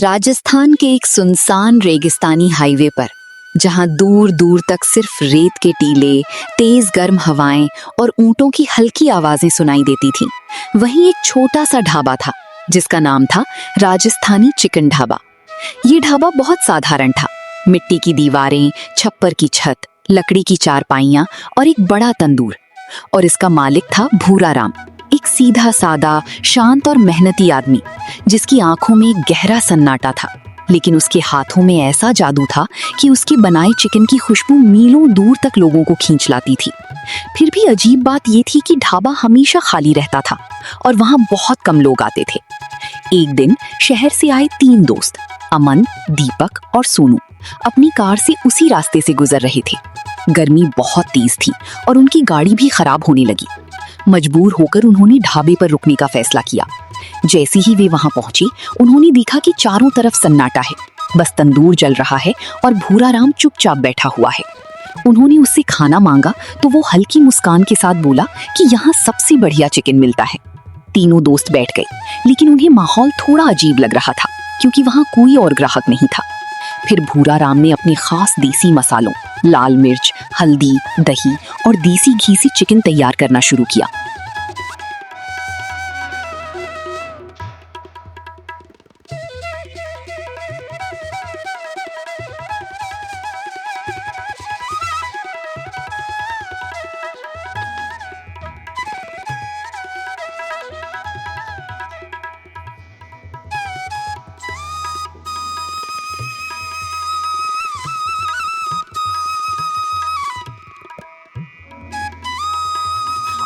राजस्थान के एक सुनसान रेगिस्तानी हाईवे पर, जहां दूर दूर तक सिर्फ रेत के टीले, तेज गर्म हवाएं और ऊंटों की हल्की आवाजें सुनाई देती थीं, वहीं एक छोटा सा ढाबा था जिसका नाम था राजस्थानी चिकन ढाबा। ये ढाबा बहुत साधारण था। मिट्टी की दीवारें, छप्पर की छत, लकड़ी की चारपाइयां और एक बड़ा तंदूर। और इसका मालिक था भूरा राम, एक सीधा सादा, शांत और मेहनती आदमी जिसकी आंखों में एक गहरा सन्नाटा था, लेकिन उसके हाथों में ऐसा जादू था कि उसकी बनाई चिकन की खुशबू मीलों दूर तक लोगों को खींच लाती थी। फिर भी अजीब बात ये थी कि ढाबा हमेशा खाली रहता था और वहां बहुत कम लोग आते थे। एक दिन शहर से आए 3 दोस्त, अमन, दीपक और सोनू, अपनी कार से उसी रास्ते से गुजर रहे थे। गर्मी बहुत तेज थी और उनकी गाड़ी भी खराब होने लगी। मजबूर होकर उन्होंने ढाबे पर रुकने का फैसला किया। जैसे ही वे वहां पहुंचे, उन्होंने देखा कि चारों तरफ सन्नाटा है, बस तंदूर जल रहा है और भूरा राम चुपचाप बैठा हुआ है। उन्होंने उससे खाना मांगा तो वो हल्की मुस्कान के साथ बोला कि यहाँ सबसे बढ़िया चिकन मिलता है। तीनों दोस्त बैठ गए, लेकिन उन्हें माहौल थोड़ा अजीब लग रहा था क्योंकि वहां कोई और ग्राहक नहीं था। फिर भूरा राम ने अपने खास देसी मसालों, लाल मिर्च, हल्दी, दही और देसी घी से चिकन तैयार करना शुरू किया।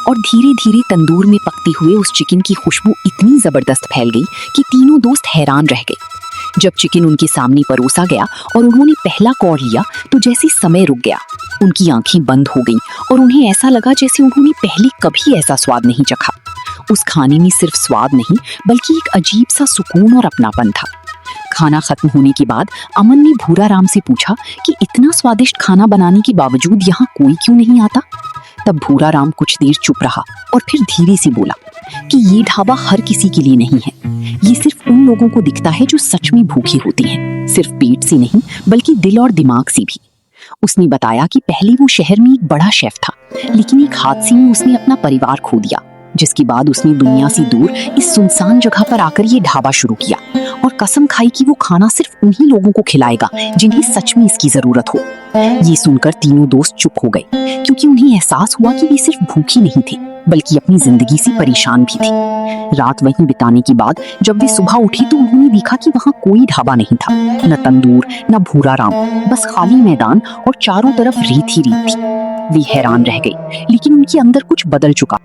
और धीरे धीरे तंदूर में पकते हुए उस चिकन की खुशबू इतनी जबरदस्त फैल गई कि तीनों दोस्त हैरान रह गए। जब चिकन उनके सामने परोसा गया और उन्होंने पहला कौर लिया तो जैसे समय रुक गया। उनकी आंखें बंद हो गईं और उन्हें ऐसा लगा जैसे उन्होंने पहले कभी ऐसा स्वाद नहीं चखा। उस खाने में सिर्फ स्वाद नहीं, बल्कि एक अजीब सा सुकून और अपनापन था। खाना खत्म होने के बाद अमन ने भूरा राम से पूछा कि इतना स्वादिष्ट खाना बनाने के बावजूद यहाँ कोई क्यों नहीं आता। तब भूरा राम कुछ देर चुप रहा और फिर धीरे से बोला कि ये ढाबा हर किसी के लिए नहीं है। ये सिर्फ उन लोगों को दिखता है जो सच में भूखे होते हैं, सिर्फ पेट से नहीं बल्कि दिल और दिमाग से भी। उसने बताया कि पहले वो शहर में एक बड़ा शेफ था, लेकिन एक हादसे में उसने अपना परिवार खो दिया, जिसके बाद उसने दुनिया से दूर इस सुनसान जगह पर आकर ये ढाबा शुरू किया और कसम खाई कि वो खाना सिर्फ उन्हीं लोगों को खिलाएगा जिन्हें सच में इसकी जरूरत हो। ये सुनकर तीनों दोस्त चुप हो गए, क्योंकि उन्हें एहसास हुआ कि वे सिर्फ भूखे नहीं थे बल्कि अपनी जिंदगी से परेशान भी थे। रात वहीं बिताने के बाद जब वे सुबह उठे तो उन्होंने देखा कि वहाँ कोई ढाबा नहीं था, न तंदूर, न भूरा राम, बस खाली मैदान और चारों तरफ रेत ही रेत थी। वे हैरान रह गए, लेकिन उनके अंदर कुछ बदल चुका।